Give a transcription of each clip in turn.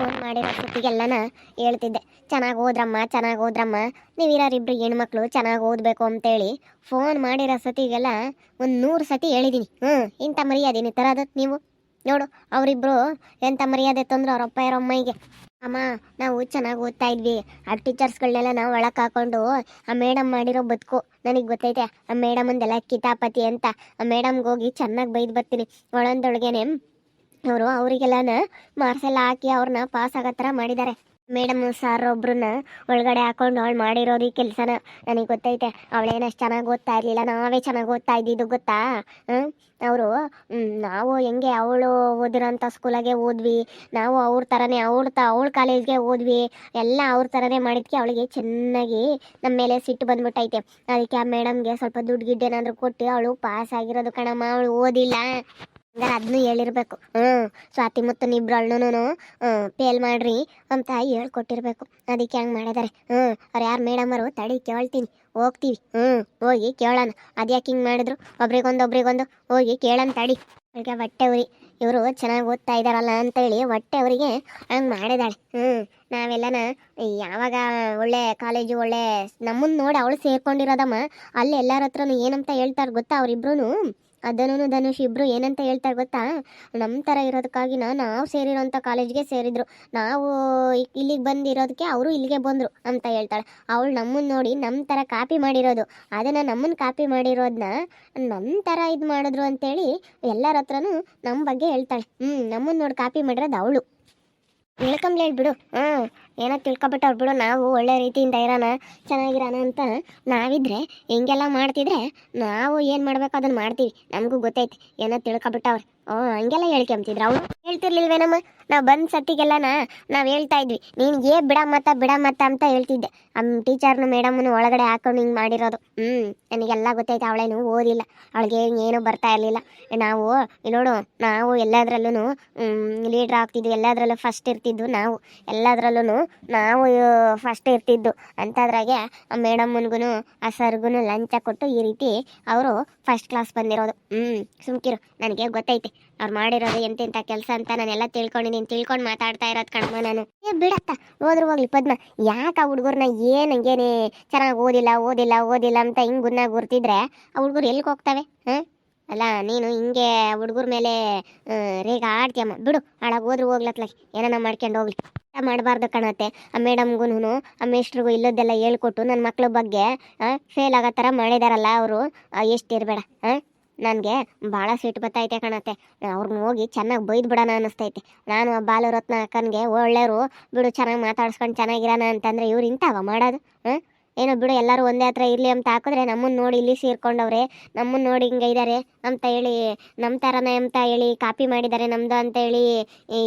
Phone ಮಾಡಿರೋ ಸತಿಗೆಲ್ಲನ ಹೇಳ್ತಿದ್ದೆ, ಚೆನ್ನಾಗಿ ಓದ್ರಮ್ಮ, ನೀವಿರೋರಿಬ್ರು ಹೆಣ್ಮಕ್ಳು ಚೆನ್ನಾಗಿ ಓದಬೇಕು ಅಂತೇಳಿ ಫೋನ್ ಮಾಡಿರೋ ಸತಿಗೆಲ್ಲ ಒಂದು 100 ಸತಿ ಹೇಳಿದ್ದೀನಿ. ಇಂಥ ಮರ್ಯಾದೆನಿ ತರೋದು ನೀವು ನೋಡು. ಅವರಿಬ್ರು ಎಂಥ ಮರ್ಯಾದೆ ತಂದ್ರು ಅವರಪ್ಪ ಅಮ್ಮಯ್ಯಗೆ. ಅಮ್ಮ, ನಾವು ಚೆನ್ನಾಗಿ ಓದ್ತಾ ಇದ್ವಿ, ಆ ಟೀಚರ್ಸ್ಗಳನ್ನೆಲ್ಲ ನಾವು ಒಳಕ್ಕೆ ಹಾಕೊಂಡು ಆ ಮೇಡಮ್ ಮಾಡಿರೋ ಬದುಕು ನನಗೆ ಗೊತ್ತೈತೆ. ಆ ಮೇಡಮಂದೆಲ್ಲ ಕಿತಾಪತಿ ಅಂತ ಆ ಮೇಡಮ್ಗೆ ಹೋಗಿ ಚೆನ್ನಾಗಿ ಬೈದು ಬರ್ತೀನಿ. ಒಳಂದೊಳಗೇನೆ ಅವರಿಗೆಲ್ಲನ ಮಾರ್ಕ್ಸ್ ಎಲ್ಲ ಹಾಕಿ ಅವ್ರನ್ನ ಪಾಸ್ ಆಗೋ ಥರ ಮಾಡಿದ್ದಾರೆ. ಮೇಡಮ್ ಸರ್ ಒಬ್ರನ್ನ ಒಳಗಡೆ ಹಾಕೊಂಡು ಅವಳು ಮಾಡಿರೋದು ಈ ಕೆಲಸನ ನನಗೆ ಗೊತ್ತೈತೆ. ಅವಳೇನಷ್ಟು ಚೆನ್ನಾಗಿ ಓದ್ತಾ ಇರಲಿಲ್ಲ, ನಾವೇ ಚೆನ್ನಾಗಿ ಓದ್ತಾ ಇದ್ದಿದ್ದು ಗೊತ್ತಾ. ಅವರು ನಾವು ಹೆಂಗೆ ಅವಳು ಓದಿರೋಂಥ ಸ್ಕೂಲಾಗೆ ಓದ್ವಿ, ನಾವು ಅವ್ರ ಥರನೇ ಅವಳ ಕಾಲೇಜ್ಗೆ ಓದ್ವಿ, ಎಲ್ಲ ಅವ್ರ ಥರನೇ ಮಾಡಿದ್ಕೆ ಅವಳಿಗೆ ಚೆನ್ನಾಗಿ ನಮ್ಮ ಮೇಲೆ ಸಿಟ್ಟು ಬಂದ್ಬಿಟ್ಟೈತೆ. ಅದಕ್ಕೆ ಆ ಮೇಡಮ್ಗೆ ಸ್ವಲ್ಪ ದುಡ್ಡು ಗಿಡ್ಡು ಏನಾದರೂ ಕೊಟ್ಟು ಅವಳು ಪಾಸ್ ಆಗಿರೋದು ಕಣಮ್ಮ, ಅವಳು ಓದಿಲ್ಲ. ಹಂಗಾರೆ ಅದನ್ನು ಹೇಳಿರ್ಬೇಕು. ಸ್ವಾತಿ ಮತ್ತು ನಿಬ್ರಳ್ನೂ ಫೇಲ್ ಮಾಡ್ರಿ ಅಂತ ಹೇಳ್ಕೊಟ್ಟಿರ್ಬೇಕು. ಅದಕ್ಕೆ ಹಂಗೆ ಮಾಡಿದ್ದಾರೆ. ಅವ್ರು ಯಾರು ಮೇಡಮರು ತಡಿ ಕೇಳ್ತೀನಿ, ಹೋಗ್ತೀವಿ. ಹೋಗಿ ಕೇಳೋಣ ಅದ್ಯಾಕೆ ಹಿಂಗೆ ಮಾಡಿದ್ರು, ಒಬ್ರಿಗೊಂದು ಹೋಗಿ ಕೇಳೋಣ ತಡಿ. ಅವಳಿಗೆ ಹೊಟ್ಟೆ ಉರಿ, ಇವರು ಚೆನ್ನಾಗಿ ಓದ್ತಾ ಇದ್ದಾರಲ್ಲ ಅಂತೇಳಿ ಹೊಟ್ಟೆ ಅವರಿಗೆ ಹಂಗೆ ಮಾಡಿದಾಳೆ. ನಾವೆಲ್ಲನ ಯಾವಾಗ ಒಳ್ಳೆ ಕಾಲೇಜು ಒಳ್ಳೆ ನಮ್ಮನ್ನು ನೋಡಿ ಅವಳು ಸೇರ್ಕೊಂಡಿರೋದಮ್ಮ. ಅಲ್ಲಿ ಎಲ್ಲರ ಹತ್ರನೂ ಏನಂತ ಹೇಳ್ತಾರೆ ಗೊತ್ತಾ, ಅವರಿಬ್ರು ಅದನ್ನು ಧನುಷ್ ಇಬ್ರು ಏನಂತ ಹೇಳ್ತಾರೆ ಗೊತ್ತಾ, ನಮ್ಮ ಥರ ಇರೋದಕ್ಕಾಗಿ ನಾವು ಸೇರಿರೋಂಥ ಕಾಲೇಜ್ಗೆ ಸೇರಿದ್ರು, ನಾವು ಇಲ್ಲಿಗೆ ಬಂದಿರೋದಕ್ಕೆ ಅವರು ಇಲ್ಲಿಗೆ ಬಂದರು ಅಂತ ಹೇಳ್ತಾಳೆ. ಅವಳು ನಮ್ಮನ್ನು ನೋಡಿ ನಮ್ಮ ಥರ ಕಾಪಿ ಮಾಡಿರೋದು, ಅದನ್ನು ನಮ್ಮನ್ನು ಕಾಪಿ ಮಾಡಿರೋದನ್ನ ನಮ್ಮ ಥರ ಇದು ಮಾಡಿದ್ರು ಅಂತೇಳಿ ಎಲ್ಲರ ಹತ್ರನೂ ನಮ್ಮ ಬಗ್ಗೆ ಹೇಳ್ತಾಳೆ. ನಮ್ಮನ್ನು ನೋಡಿ ಕಾಪಿ ಮಾಡಿರೋದು ಅವಳು. ತಿಳ್ಕೊಂಬ್ಲೇಳಿ ಬಿಡು. ಏನೋ ತಿಳ್ಕೊಬಿಟ್ಟವ್ರು ಬಿಡು. ನಾವು ಒಳ್ಳೆ ರೀತಿಯಿಂದ ಇರೋಣ, ಚೆನ್ನಾಗಿರೋಣ ಅಂತ ನಾವಿದ್ರೆ ಹಿಂಗೆಲ್ಲ ಮಾಡ್ತಿದ್ರೆ ನಾವು ಏನು ಮಾಡ್ಬೇಕು ಅದನ್ನು ಮಾಡ್ತೀವಿ. ನಮಗೂ ಗೊತ್ತೈತಿ ಏನೋ ತಿಳ್ಕೊಬಿಟ್ಟವ್ರೆ. ಹಂಗೆಲ್ಲ ಹೇಳ್ಕೊಂತಿದ್ರು. ಅವಳು ಹೇಳ್ತಿರ್ಲಿಲ್ವೇನಮ್ಮ, ನಾವು ಬಂದ ಸತಿಗೆಲ್ಲನ ನಾವು ಹೇಳ್ತಾ ಇದ್ವಿ, ನೀನು ಬಿಡಮತ್ತ ಅಂತ ಹೇಳ್ತಿದ್ದೆ. ಟೀಚರ್ನು ಮೇಡಮ್ನು ಒಳಗಡೆ ಹಾಕೊಂಡು ಹಿಂಗೆ ಮಾಡಿರೋದು. ನನಗೆಲ್ಲ ಗೊತ್ತೈತೆ. ಅವಳೇನು ಓದಿಲ್ಲ, ಅವಳಿಗೆ ಏನೂ ಬರ್ತಾ ಇರಲಿಲ್ಲ. ನಾವು ನೋಡು, ನಾವು ಎಲ್ಲದರಲ್ಲೂ ಲೀಡ್ರ್ ಆಗ್ತಿದ್ವಿ, ಎಲ್ಲದರಲ್ಲೂ ಫಸ್ಟ್ ಇರ್ತಿದ್ದು ನಾವು, ಎಲ್ಲದರಲ್ಲೂ ನಾವು ಫಸ್ಟ್ ಇರ್ತಿದ್ದು. ಅಂಥದ್ರಾಗೆ ಆ ಮೇಡಮ್ಮನ್ಗೂ ಆ ಸರ್ಗೂ ಲಂಚ ಕೊಟ್ಟು ಈ ರೀತಿ ಅವರು ಫಸ್ಟ್ ಕ್ಲಾಸ್ ಬಂದಿರೋದು. ಸುಮ್ಕಿರು, ನನಗೆ ಗೊತ್ತೈತೆ ಅವ್ರು ಮಾಡಿರೋದು ಎಂತೆಂಥ ಕೆಲಸ ಅಂತ. ನಾನೆಲ್ಲ ತಿಳ್ಕೊಂಡು ಮಾತಾಡ್ತಾ ಇರೋದು ಕಣಮ್ಮ ನಾನು. ಬಿಡತ್ತ, ಹೋದ್ರು ಹೋಗ್ಲಿ ಪದ್ಮ. ಯಾಕೆ ಆ ಹುಡುಗರನ್ನ ಏನಂಗೇನೆ ಚೆನ್ನಾಗಿ ಓದಿಲ್ಲ ಅಂತ ಹಿಂಗೆ ಗುನ್ನ ಗುರ್ತಿದ್ರೆ ಆ ಹುಡುಗರು ಎಲ್ಲಿಗೆ ಹೋಗ್ತವೆ? ಅಲ್ಲ, ನೀನು ಹಿಂಗೆ ಹುಡುಗರ ಮೇಲೆ ರೇಗ ಆಡ್ತೀಯಮ್ಮ. ಬಿಡು, ಹಾಳಾಗಿ ಹೋದ್ರು ಹೋಗ್ಲತ್ಲಾಗಿ ಏನಾನ ಮಾಡ್ಕೊಂಡು ಹೋಗ್ಲಿ. ಮಾಡಬಾರ್ದು ಕಣತ್ತೆ. ಆ ಮೇಡಮ್ಗೂ ಆ ಮೇಸ್ಟ್ರಿಗೂ ಇಲ್ಲದೆಲ್ಲ ಹೇಳ್ಕೊಟ್ಟು ನನ್ನ ಮಕ್ಳ ಬಗ್ಗೆ ಫೇಲ್ ಆಗೋ ಥರ ಮಾಡಿದಾರಲ್ಲ ಅವರು. ಎಷ್ಟಿರಬೇಡ. ನನಗೆ ಭಾಳ ಸಿಟ್ಟು ಬರ್ತೈತೆ ಕಣತ್ತೆ. ಅವ್ರನ್ನ ಹೋಗಿ ಚೆನ್ನಾಗಿ ಬೈದು ಬಿಡೋಣ ಅನ್ನಿಸ್ತೈತೆ. ನಾನು ಆ ಬಾಲರತ್ನ ಅಕ್ಕನಿಗೆ ಒಳ್ಳೆಯವರು ಬಿಡು, ಚೆನ್ನಾಗಿ ಮಾತಾಡ್ಸ್ಕೊಂಡು ಚೆನ್ನಾಗಿರೋಣ ಅಂತಂದರೆ ಇವ್ರು ಇಂಥವ ಮಾಡೋದು. ಏನೋ ಬಿಡು, ಎಲ್ಲರೂ ಒಂದೇ ಹತ್ರ ಇರಲಿ ಅಂತ ಹಾಕಿದ್ರೆ ನಮ್ಮನ್ನು ನೋಡಿ ಇಲ್ಲಿ ಸೇರ್ಕೊಂಡವ್ರೆ, ನಮ್ಮನ್ನು ನೋಡಿ ಹಿಂಗೆ ಇದ್ದಾರೆ ಅಂತ ಹೇಳಿ ನಮ್ಮ ಥರನೇ ಅಂತ ಹೇಳಿ ಕಾಪಿ ಮಾಡಿದ್ದಾರೆ ನಮ್ಮದು ಅಂತ ಹೇಳಿ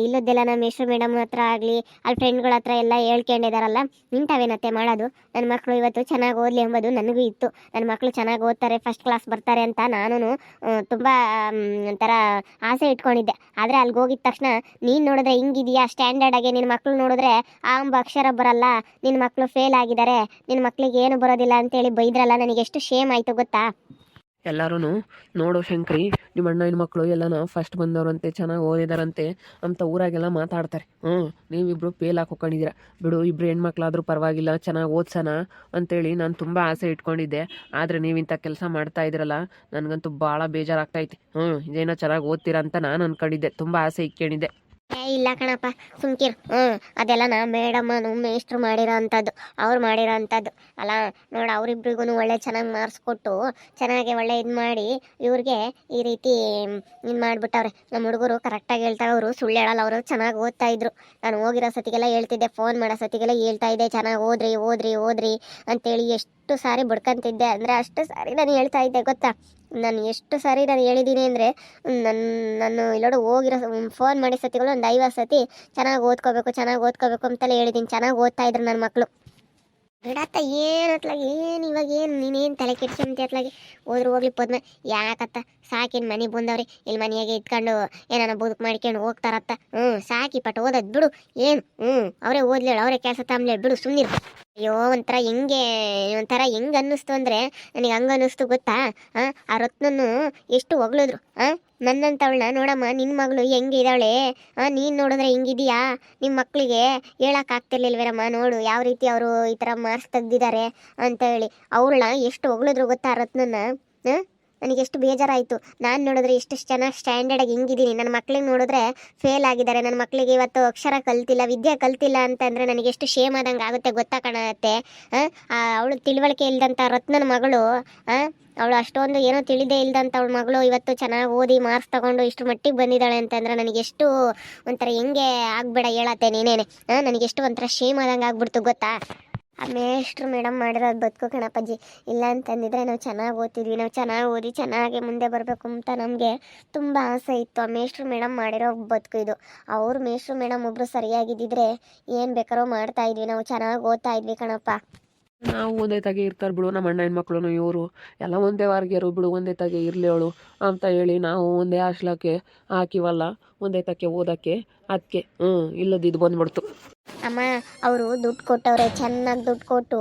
ಇಲ್ಲದ್ದೆಲ್ಲ ನಮ್ಮ ಯಶು ಮೇಡಮ್ ಹತ್ರ ಆಗಲಿ ಅಲ್ಲಿ ಫ್ರೆಂಡ್ಗಳ ಹತ್ರ ಎಲ್ಲ ಹೇಳ್ಕೊಂಡಿದ್ದಾರಲ್ಲ. ಇಂಥವೇನತ್ತೆ ಮಾಡೋದು? ನನ್ನ ಮಕ್ಕಳು ಇವತ್ತು ಚೆನ್ನಾಗಿ ಓದಲಿ ಎಂಬುದು ನನಗೂ ಇತ್ತು. ನನ್ನ ಮಕ್ಕಳು ಚೆನ್ನಾಗಿ ಓದ್ತಾರೆ, ಫಸ್ಟ್ ಕ್ಲಾಸ್ ಬರ್ತಾರೆ ಅಂತ ನಾನು ತುಂಬ ಒಂಥರ ಆಸೆ ಇಟ್ಕೊಂಡಿದ್ದೆ. ಆದರೆ ಅಲ್ಲಿಗೆ ಹೋಗಿದ ತಕ್ಷಣ ನೀನು ನೋಡಿದ್ರೆ ಹಿಂಗಿದೆಯಾ ಸ್ಟ್ಯಾಂಡರ್ಡಾಗಿ, ನಿನ್ನ ಮಕ್ಕಳು ನೋಡಿದ್ರೆ ಆ ಎಂಬ ಅಕ್ಷರ ಬರಲ್ಲ, ನಿನ್ನ ಮಕ್ಕಳು ಫೇಲ್ ಆಗಿದ್ದಾರೆ, ನಿನ್ನ ಮಕ್ಕಳಿಗೆ ಏನು ಬರೋದಿಲ್ಲ ಅಂತೇಳಿ ಬೈದ್ರಲ್ಲ. ನನಗೆ ಎಷ್ಟು ಶೇಮ್ ಆಯಿತು ಗೊತ್ತಾ. ಎಲ್ಲರೂ ನೋಡು ಶಂಕ್ರಿ, ನಿಮ್ಮ ಅಣ್ಣ ಹೆಣ್ಮಕ್ಳು ಎಲ್ಲನ ಫಸ್ಟ್ ಬಂದವರಂತೆ, ಚೆನ್ನಾಗಿ ಓದಿದಾರಂತೆ ಅಂತ ಊರಾಗೆಲ್ಲ ಮಾತಾಡ್ತಾರೆ. ನೀವಿಬ್ರು ಫೇಲ್ ಹಾಕೊಂಡಿದ್ದೀರ. ಬಿಡು, ಇಬ್ಬರು ಹೆಣ್ಮಕ್ಳಾದರೂ ಪರವಾಗಿಲ್ಲ, ಚೆನ್ನಾಗಿ ಓದ್ಸೋಣ ಅಂತೇಳಿ ನಾನು ತುಂಬ ಆಸೆ ಇಟ್ಕೊಂಡಿದ್ದೆ. ಆದರೆ ನೀವಿಂಥ ಕೆಲಸ ಮಾಡ್ತಾ ಇದ್ದೀರಲ್ಲ, ನನಗಂತೂ ಭಾಳ ಬೇಜಾರಾಗ್ತೈತಿ. ಇದೇನೋ ಚೆನ್ನಾಗಿ ಓದ್ತೀರಾ ಅಂತ ನಾನು ಅಂದ್ಕೊಂಡಿದ್ದೆ, ತುಂಬ ಆಸೆ ಇಟ್ಕೊಂಡಿದ್ದೆ. ಇಲ್ಲ ಕಣಪ್ಪ, ಸುಮ್ಕಿರು. ಅದೆಲ್ಲ ಮೇಡಮ್ಮನು ಮೇಸ್ಟ್ರು ಮಾಡಿರೋ ಅಂಥದ್ದು, ಅವ್ರು ಮಾಡಿರೋ ಅಂಥದ್ದು ಅಲ್ಲ. ನೋಡಿ, ಅವರಿಬ್ರಿಗೂ ಒಳ್ಳೆ ಚೆನ್ನಾಗಿ ಮಾರ್ಕ್ಸ್ ಕೊಟ್ಟು ಚೆನ್ನಾಗಿ ಒಳ್ಳೆ ಇದು ಮಾಡಿ ಇವ್ರಿಗೆ ಈ ರೀತಿ ಇದು ಮಾಡಿಬಿಟ್ಟವ್ರೆ. ನಮ್ಮ ಹುಡುಗರು ಕರೆಕ್ಟಾಗಿ ಹೇಳ್ತಾರೆ, ಅವರು ಸುಳ್ಳು ಹೇಳಲ್ಲ. ಅವರು ಚೆನ್ನಾಗಿ ಓದ್ತಾ ಇದ್ರು. ನಾನು ಹೋಗಿರೋ ಸತಿಗೆಲ್ಲ ಹೇಳ್ತಿದ್ದೆ, ಫೋನ್ ಮಾಡೋ ಸತಿಗೆಲ್ಲ ಹೇಳ್ತಾ ಇದ್ದೆ, ಚೆನ್ನಾಗಿ ಓದ್ರಿ ಅಂತೇಳಿ ಎಷ್ಟು ಸಾರಿ ಬಡ್ಕೊಂತಿದ್ದೆ ಅಂದರೆ ಅಷ್ಟು ಸಾರಿ ನಾನು ಹೇಳ್ತಾ ಇದ್ದೆ ಗೊತ್ತಾ. ನಾನು ಎಷ್ಟು ಸಾರಿ ನಾನು ಹೇಳಿದ್ದೀನಿ ಅಂದರೆ ನಾನು ಇಲ್ಲೋಡು ಹೋಗಿರೋ ಫೋನ್ ಮಾಡಿ ಸತಿಗಳು ಒಂದು 50 ಸತಿ ಚೆನ್ನಾಗಿ ಓದ್ಕೋಬೇಕು ಅಂತಲೇ ಹೇಳಿದ್ದೀನಿ. ಚೆನ್ನಾಗಿ ಓದ್ತಾ ಇದ್ರು ನನ್ನ ಮಕ್ಕಳು. ಬಿಡತ್ತ, ಏನು ಇವಾಗ ನೀನೇನು ತಲೆ ಕೆಡ್ಸಂತಿ ಅತ್ಲಾಗಿ ಹೋದ್ರು ಹೋಗ್ಲಿ ಪದ್ಮ. ಯಾಕತ್ತ ಸಾಕಿನ ಮನೆ ಬಂದವ್ರಿ ಇಲ್ಲಿ ಮನೆಯಾಗೆ ಇಟ್ಕೊಂಡು ಏನಾನ ಬದುಕು ಮಾಡ್ಕೊಂಡು ಹೋಗ್ತಾರತ್ತ ಸಾಕಿ ಪಟ್ ಓದದ್ ಬಿಡು ಏನು ಅವರೇ ಓದ್ಲೇಳು ಅವರೇ ಕೆಲಸ ತಮ್ಲೇಳು ಬಿಡು ಸುಮ್ಮನಿರು. ಅಯ್ಯೋ ಹೆಂಗ್ ಅನ್ನಿಸ್ತು ಅಂದ್ರೆ ನನಗೆ ಹಂಗ ಅನ್ನಿಸ್ತು ಗೊತ್ತಾ. ಆ ರತ್ನನ್ನು ಎಷ್ಟು ಹೊಗಳಿದ್ರು. ನನ್ನಂತವಳನ್ನ ನೋಡಮ್ಮ ನಿನ್ನ ಮಗಳು ಹೆಂಗಿದ್ದಾಳೆ, ನೀನು ನೋಡಿದ್ರೆ ಹಿಂಗಿದೀಯಾ, ನಿಮ್ಮ ಮಕ್ಕಳಿಗೆ ಹೇಳಕ್ ಆಗ್ತಿರ್ಲಿಲ್ವೇರಮ್ಮ, ನೋಡು ಯಾವ ರೀತಿ ಅವರು ಈ ಥರ ಮಾರ್ಕ್ಸ್ ತೆಗ್ದಿದ್ದಾರೆ ಅಂತ ಹೇಳಿ ಅವಳನ್ನ ಎಷ್ಟು ಹೊಗಳಿದ್ರು ಗೊತ್ತಾ ಆ ರತ್ನನ್ನ. ನನಗೆ ಎಷ್ಟು ಬೇಜಾರಾಯಿತು. ನಾನು ನೋಡಿದ್ರೆ ಎಷ್ಟು ಚೆನ್ನಾಗಿ ಸ್ಟ್ಯಾಂಡರ್ಡಾಗಿ ಹಿಂಗಿದ್ದೀನಿ, ನನ್ನ ಮಕ್ಳಿಗೆ ನೋಡಿದ್ರೆ ಫೇಲ್ ಆಗಿದ್ದಾರೆ, ನನ್ನ ಮಕ್ಕಳಿಗೆ ಇವತ್ತು ಅಕ್ಷರ ಕಲ್ತಿಲ್ಲ, ವಿದ್ಯೆ ಕಲ್ತಿಲ್ಲ ಅಂತಂದರೆ ನನಗೆ ಎಷ್ಟು ಶೇಮ್ ಆದಂಗೆ ಆಗುತ್ತೆ ಗೊತ್ತಾ ಕಾಣತ್ತೆ. ಅವಳು ತಿಳುವಳಿಕೆ ಇಲ್ದಂಥ ರತ್ನನ ಮಗಳು, ಅವಳು ಅಷ್ಟೊಂದು ಏನೋ ತಿಳಿದೇ ಇಲ್ದಂಥ ಅವಳ ಮಗಳು ಇವತ್ತು ಚೆನ್ನಾಗಿ ಓದಿ ಮಾರ್ಕ್ಸ್ ತಗೊಂಡು ಇಷ್ಟು ಮಟ್ಟಿಗೆ ಬಂದಿದ್ದಾಳೆ ಅಂತಂದ್ರೆ ನನಗೆಷ್ಟು ಒಂಥರ ಹೆಂಗೆ ಆಗ್ಬೇಡ ಹೇಳತ್ತೆ ನೀನೇನೆ. ನನಗೆಷ್ಟು ಒಂಥರ ಶೇಮ್ ಆದಂಗೆ ಆಗ್ಬಿಡ್ತು ಗೊತ್ತಾ. ಆ ಮೇಷ್ಟ್ರು ಮೇಡಮ್ ಮಾಡಿರೋದು ಬದುಕು ಕಣಪ್ಪಜ್ಜಿ. ಇಲ್ಲ ಅಂತಂದಿದ್ರೆ ನಾವು ಚೆನ್ನಾಗಿ ಓದ್ತಿದ್ವಿ, ನಾವು ಚೆನ್ನಾಗಿ ಓದಿ ಚೆನ್ನಾಗಿ ಮುಂದೆ ಬರಬೇಕು ಅಂತ ನಮಗೆ ತುಂಬ ಆಸೆ ಇತ್ತು. ಆ ಮೇಷ್ಟ್ರು ಮೇಡಮ್ ಮಾಡಿರೋ ಬದುಕು ಇದು. ಅವ್ರು ಮೇಷ್ಟ್ರು ಮೇಡಮ್ ಒಬ್ಬರು ಸರಿಯಾಗಿದ್ದಿದ್ರೆ ಏನು ಬೇಕಾರೋ ಮಾಡ್ತಾ ಇದ್ವಿ, ನಾವು ಚೆನ್ನಾಗಿ ಓದ್ತಾ ಇದ್ವಿ ಕಣಪ್ಪ. ನಾವು ಒಂದೇ ತಾಗೆ ಇರ್ತಾರೆ ಬಿಡು, ನಮ್ಮ ಅಣ್ಣ ಹೆಣ್ಮಕ್ಳು ಇವರು ಎಲ್ಲ ಒಂದೇ ವಾರ್ಗಿಯರು ಬಿಡು, ಒಂದೇ ತಾಗೆ ಇರಲಿ ಅವಳು ಅಂತ ಹೇಳಿ ನಾವು ಒಂದೇ ಹಾಸ್ಲಕ್ಕೆ ಹಾಕಿವಲ್ಲ, ಒಂದೇ ತಕ್ಕೆ ಓದೋಕ್ಕೆ. ಅದಕ್ಕೆ ಇಲ್ಲದಿದ್ದು ಬಂದ್ಬಿಡ್ತು. ಅಮ್ಮ ಅವರು ದುಡ್ಡು ಕೊಟ್ಟವ್ರೆ, ಚೆನ್ನಾಗಿ ದುಡ್ಡು ಕೊಟ್ಟು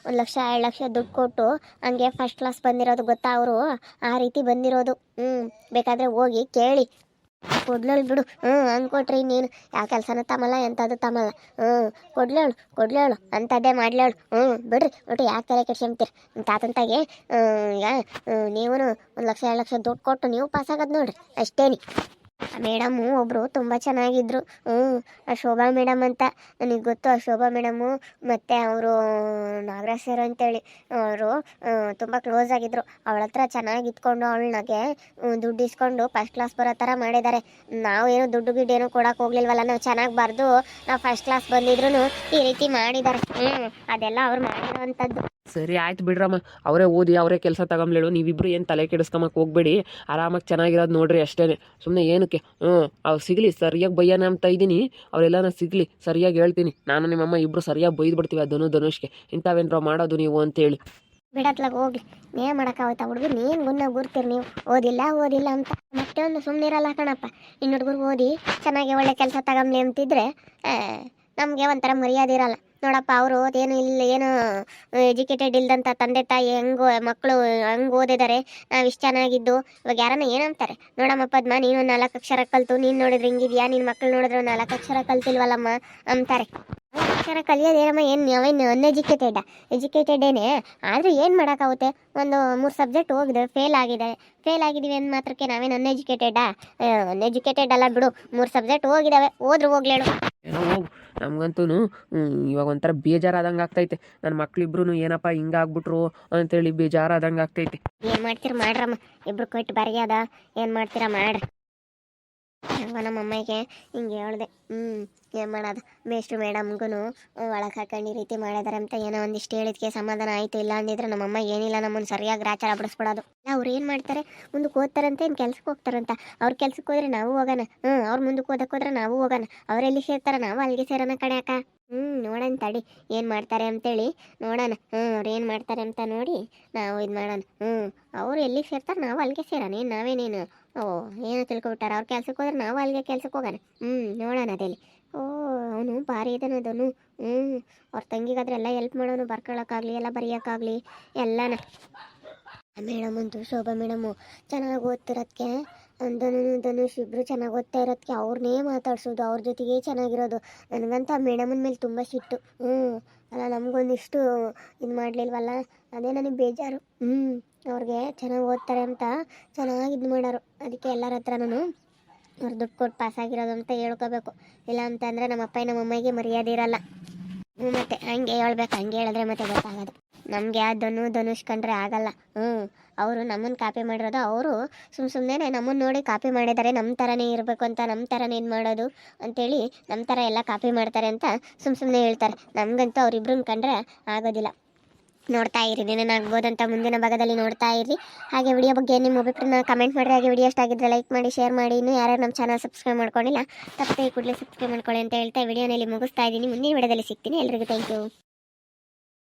1 ಲಕ್ಷ 2 ಲಕ್ಷ ದುಡ್ಡು ಕೊಟ್ಟು ಹಂಗೆ ಫಸ್ಟ್ ಕ್ಲಾಸ್ ಬಂದಿರೋದು ಗೊತ್ತಾ. ಅವರು ಆ ರೀತಿ ಬಂದಿರೋದು. ಬೇಕಾದರೆ ಹೋಗಿ ಕೇಳಿ. ಕೊಡ್ಲೇಳು ಬಿಡು. ಹಂಗೆ ಕೊಟ್ರಿ ನೀನು ಯಾವ ಕೆಲಸನೂ ತಮಲ್ಲ, ಎಂಥದ್ದು ತಮಲ್ಲ. ಕೊಡ್ಲೇಳು ಅಂಥದ್ದೇ ಮಾಡ್ಲೇಳು. ಬಿಡ್ರಿ ಒಟ್ಟು ಯಾಕೆ ತಲೆ ಕೆಡ್ಸ್ಕೊಂತೀರಿ. ನಿಮ್ಮ ತಾತಂತಾಗೆ ಈಗ ನೀವು 1 ಲಕ್ಷ 2 ಲಕ್ಷ ದುಡ್ಡು ಕೊಟ್ಟು ನೀವು ಪಾಸಾಗೋದು ನೋಡ್ರಿ ಅಷ್ಟೇನಿ. ಮೇಡಮು ಒಬ್ಬರು ತುಂಬ ಚೆನ್ನಾಗಿದ್ದರು. ಆ ಶೋಭಾ ಮೇಡಮ್ ಅಂತ ನನಗೆ ಗೊತ್ತು. ಆ ಶೋಭಾ ಮೇಡಮು ಮತ್ತು ಅವರು ನಾಗರಾಜ್ ಸರ್ ಅಂತೇಳಿ ಅವರು ತುಂಬ ಕ್ಲೋಸ್ ಆಗಿದ್ದರು. ಅವಳ ಹತ್ರ ಚೆನ್ನಾಗಿ ಇಟ್ಕೊಂಡು ಅವಳನ್ನಾಗೆ ದುಡ್ಡು ಇಸ್ಕೊಂಡು ಫಸ್ಟ್ ಕ್ಲಾಸ್ ಬರೋ ಥರ ಮಾಡಿದ್ದಾರೆ. ನಾವೇನು ದುಡ್ಡು ಗಿಡ್ಡೇನು ಕೊಡೋಕೆ ಹೋಗ್ಲಿಲ್ವಲ್ಲ, ನಾವು ಚೆನ್ನಾಗಿ ಬರೆದು ನಾವು ಫಸ್ಟ್ ಕ್ಲಾಸ್ ಬಂದಿದ್ರು ಈ ರೀತಿ ಮಾಡಿದ್ದಾರೆ. ಅದೆಲ್ಲ ಅವ್ರು ಮಾಡಿರೋವಂಥದ್ದು. ಸರಿ ಆಯ್ತು ಬಿಡ್ರಮ್ಮ, ಅವರೇ ಓದಿ ಅವರೇ ಕೆಲಸ ತಗೊಂಬ್ಲೇಳು. ನೀವಿಬ್ರು ಏನು ತಲೆ ಕೆಡಿಸ್ಕೊಂಬಕ್ಕೆ ಹೋಗ್ಬೇಡಿ, ಆರಾಮಾಗಿ ಚೆನ್ನಾಗಿರೋದು ನೋಡ್ರಿ ಅಷ್ಟೇ. ಸುಮ್ಮನೆ ಏನಕ್ಕೆ ಅವ್ರು ಸಿಗಲಿ, ಸರಿಯಾಗಿ ಬೈಯೋಣ ಅಂತ ಇದ್ದೀನಿ. ಅವರೆಲ್ಲನ ಸಿಗಲಿ, ಸರಿಯಾಗಿ ಹೇಳ್ತೀನಿ. ನಾನು ನಿಮ್ಮಮ್ಮ ಇಬ್ಬರು ಸರಿಯಾಗಿ ಬೈದು ಬಿಡ್ತೀವಿ ಆ ಧನುಷ್ಗೆ, ಇಂಥವೇನ್ರ ಮಾಡೋದು ನೀವು ಅಂತೇಳಿ. ಬಿಡತ್ಲಾಗ ಹೋಗ್ಲಿ, ನೇ ಮಾಡೋಕ್ಕಾಗುತ್ತಾ ಹುಡುಗರು, ನೀನು ಗುನ್ನ ಗುರ್ತೀರಿ ನೀವು ಓದಿಲ್ಲ ಅಂತ. ಮತ್ತೆ ಒಂದು ಸುಮ್ಮನೆ ಇರಲ್ಲ ಕಣಪ್ಪ. ಇನ್ನು ಹುಡುಗರು ಓದಿ ಚೆನ್ನಾಗಿ ಒಳ್ಳೆ ಕೆಲಸ ತಗೊಂಬ್ಲಿ ಅಂತಿದ್ರೆ ನಮಗೆ ಒಂಥರ ಮರ್ಯಾದೆ ಇರಲ್ಲ ನೋಡಪ್ಪ. ಅವರು ಏನು ಎಜುಕೇಟೆಡ್ ಇಲ್ದಂಥ ತಂದೆ ತಾಯಿ ಮಕ್ಕಳು ಹಂಗೆ ಓದಿದ್ದಾರೆ, ನಾವು ಇಷ್ಟು ಚೆನ್ನಾಗಿದ್ದು. ಇವಾಗ ಯಾರನ್ನ ಏನಂತಾರೆ, ನೋಡಮ್ಮ ಪದ್ಮ ನೀನು 4 ಅಕ್ಷರ ಕಲ್ತು ನೀನು ನೋಡಿದ್ರೆ ಹಿಂಗಿದ್ಯಾ, ನಿನ್ನ ಮಕ್ಕಳು ನೋಡಿದ್ರೆ 4 ಅಕ್ಷರ ಕಲ್ತಿಲ್ವಲ್ಲಮ್ಮ ಅಂತಾರೆ. ಅಕ್ಷರ ಕಲಿಯೋದೇನಮ್ಮ, ನಾವೇನು ಎಜುಕೇಟೆಡೇನೆ, ಆದರೆ ಏನು ಮಾಡೋಕ್ಕಾಗುತ್ತೆ. ಒಂದು 3 ಸಬ್ಜೆಕ್ಟ್ ಹೋಗಿದ್ರೆ ಫೇಲ್ ಆಗಿದ್ದೀವಿ ಅಂದ ಮಾತ್ರಕ್ಕೆ ನಾವೇನು ಅನ್ಎಜುಕೇಟೆಡ್ ಅಲ್ಲ ಬಿಡು. 3 ಸಬ್ಜೆಕ್ಟ್ ಹೋಗಿದ್ದಾವೆ, ಹೋಗ್ಲೇಳು. ಏನೋ ಹೋಗು, ನಮಗಂತೂ ಇವಾಗ ಒಂಥರ ಬೇಜಾರಾದಂಗೆ ಆಗ್ತೈತೆ. ನನ್ನ ಮಕ್ಳಿಬ್ರು ಏನಪ್ಪ ಹಿಂಗಾಗ್ಬಿಟ್ರು ಅಂತೇಳಿ ಬೇಜಾರಾದಂಗೆ ಆಗ್ತೈತೆ. ಏನು ಮಾಡ್ತೀರ ಮಾಡ್ರಮ್ಮ, ಇಬ್ರು ಕೊಟ್ಟು ಬರೆಯದ ಏನು ಮಾಡ್ತೀರಾ ಮಾಡ್ರಿ. ಹಂಗ ನಮ್ಮ ಅಮ್ಮಗೆ ಹಿಂಗೆ ಹೇಳ್ದೆ. ಏನು ಮಾಡೋದು, ಮೇಷ್ಟ್ರು ಮೇಡಮ್ಗೂ ಒಳಗೆ ಹಾಕೊಂಡು ಈ ರೀತಿ ಮಾಡಿದಾರೆ ಅಂತ ಏನೋ ಒಂದಿಷ್ಟು ಹೇಳಿದ್ಕೆ ಸಮಾಧಾನ ಆಯಿತು. ಇಲ್ಲ ಅಂದಿದ್ರೆ ನಮ್ಮಮ್ಮ ಏನಿಲ್ಲ ನಮ್ಮನ್ನು ಸರಿಯಾಗಿ ಗ್ರಾಚಾರ ಬಿಡಿಸ್ಬಿಡೋದು. ಅವ್ರು ಏನು ಮಾಡ್ತಾರೆ, ಮುಂದಕ್ಕೆ ಓದ್ತಾರಂತೆ, ಏನು ಕೆಲ್ಸಕ್ಕೆ ಹೋಗ್ತಾರಂತ. ಅವ್ರ ಕೆಲ್ಸಕ್ಕೆ ಹೋದ್ರೆ ನಾವು ಹೋಗೋಣ, ಅವ್ರು ಮುಂದಕ್ಕೆ ಓದಕ್ಕೆ ಹೋದ್ರೆ ನಾವು ಹೋಗೋಣ. ಅವ್ರು ಎಲ್ಲಿ ಸೇರ್ತಾರೆ ನಾವು ಅಲ್ಲಿಗೆ ಸೇರೋಣ ಕಡೆ ಅಕ್ಕ. ನೋಡೋಣ ತಡಿ ಏನು ಮಾಡ್ತಾರೆ ಅಂತೇಳಿ ನೋಡೋಣ. ಅವ್ರು ಏನು ಮಾಡ್ತಾರೆ ಅಂತ ನೋಡಿ ನಾವು ಇದು ಮಾಡೋಣ. ಅವ್ರು ಎಲ್ಲಿಗೆ ಸೇರ್ತಾರೆ ನಾವು ಅಲ್ಲಿಗೆ ಸೇರೋಣ. ನಾವೇನೇನು ಏನೋ ತಿಳ್ಕೊಬಿಟ್ಟಾರ. ಅವ್ರ ಕೆಲ್ಸಕ್ಕೆ ಹೋದ್ರೆ ನಾವು ಅಲ್ಲಿಗೆ ಕೆಲ್ಸಕ್ಕೆ ಹೋಗೋಣ. ನೋಡೋಣ ಅದೇಲಿ. ಅವನು ಭಾರಿ ಇದ್ದಾನೆ ಅದನು. ಅವ್ರ ತಂಗಿಗಾದ್ರೆ ಎಲ್ಲ ಹೆಲ್ಪ್ ಮಾಡೋನು, ಬರ್ಕೊಳಕ್ಕಾಗಲಿ ಎಲ್ಲ ಬರೆಯೋಕ್ಕಾಗಲಿ ಎಲ್ಲನ. ಮೇಡಮ್ ಅಂತೂ ಶೋಭಾ ಮೇಡಮು ಚೆನ್ನಾಗಿ ಓದ್ತಿರೋದಕ್ಕೆ, ಧನುಷ್ ಇಬ್ಬರು ಚೆನ್ನಾಗಿ ಓದ್ತಾ ಇರೋದಕ್ಕೆ ಅವ್ರನ್ನೇ ಮಾತಾಡ್ಸೋದು, ಅವ್ರ ಜೊತೆಗೆ ಚೆನ್ನಾಗಿರೋದು. ನನಗಂತ ಮೇಡಮನ ಮೇಲೆ ತುಂಬ ಸಿಟ್ಟು. ಅಲ್ಲ ನಮಗೊಂದಿಷ್ಟು ಇದು ಮಾಡಲಿಲ್ವಲ್ಲ, ಅದೇ ನನಗೆ ಬೇಜಾರು. ಅವ್ರಿಗೆ ಚೆನ್ನಾಗಿ ಓದ್ತಾರೆ ಅಂತ ಚೆನ್ನಾಗಿ ಇದು ಮಾಡೋರು. ಅದಕ್ಕೆ ಎಲ್ಲರ ಹತ್ರನೂ ಅವ್ರು ದುಡ್ಡು ಕೊಟ್ಟು ಪಾಸಾಗಿರೋದು ಅಂತ ಹೇಳ್ಕೋಬೇಕು. ಇಲ್ಲ ಅಂತಂದರೆ ನಮ್ಮಪ್ಪ ನಮ್ಮಮ್ಮಗೆ ಮರ್ಯಾದೆ ಇರಲ್ಲ. ಮತ್ತೆ ಹಂಗೆ ಹೇಳ್ಬೇಕು, ಹಂಗೆ ಹೇಳಿದ್ರೆ ಮತ್ತೆ ಗೊತ್ತಾಗೋದು. ನಮಗೆ ಆ ಧನುಷ್ ಕಂಡ್ರೆ ಆಗಲ್ಲ. ಅವರು ನಮ್ಮನ್ನು ಕಾಪಿ ಮಾಡಿರೋದು. ಅವರು ಸುಮ್ಮನೆ ನಮ್ಮನ್ನು ನೋಡಿ ಕಾಪಿ ಮಾಡಿದ್ದಾರೆ, ನಮ್ಮ ಥರನೇ ಇರಬೇಕು ಅಂತ, ನಮ್ಮ ಥರನೇ ಇದು ಮಾಡೋದು ಅಂತೇಳಿ ನಮ್ಮ ಥರ ಎಲ್ಲ ಕಾಪಿ ಮಾಡ್ತಾರೆ ಅಂತ ಸುಮ್ಮನೆ ಹೇಳ್ತಾರೆ. ನಮಗಂತೂ ಅವರಿಬ್ರನ್ನ ಕಂಡ್ರೆ ಆಗೋದಿಲ್ಲ. ನೋಡ್ತಾ ಇರಿ, ಏನೇನಾಗ್ಬೋದಂತ ಮುಂದಿನ ಭಾಗದಲ್ಲಿ ನೋಡ್ತಾ ಇರಿ. ಹಾಗೆ ವಿಡಿಯೋ ಬಗ್ಗೆ ನಿಮ್ಮ ಅಭಿಪ್ರಾಯನ ಕಮೆಂಟ್ ಮಾಡಿರಿ. ಹಾಗೆ ವಿಡಿಯೋ ಇಷ್ಟಾಗಿದ್ದರೆ ಲೈಕ್ ಮಾಡಿ, ಶೇರ್ ಮಾಡಿ. ಇನ್ನೂ ಯಾರ್ಯಾರು ನಮ್ಮ ಚಾನಲ್ ಸಬ್ಸ್ಕ್ರೈಬ್ ಮಾಡ್ಕೊಂಡಿಲ್ಲ ತಪ್ಪದೆ ಕೂಡಲೇ ಸಬ್ಸ್ಕ್ರೈಬ್ ಮಾಡ್ಕೊಳ್ಳಿ ಅಂತ ಹೇಳ್ತಾ ವಿಡಿಯೋನಲ್ಲಿ ಮುಗಿಸ್ತಾ ಇದ್ದೀನಿ. ಮುಂದಿನ ವಿಡಿಯೋದಲ್ಲಿ ಸಿಗ್ತೀನಿ. ಎಲ್ರಿಗೂ ಥ್ಯಾಂಕ್ ಯು.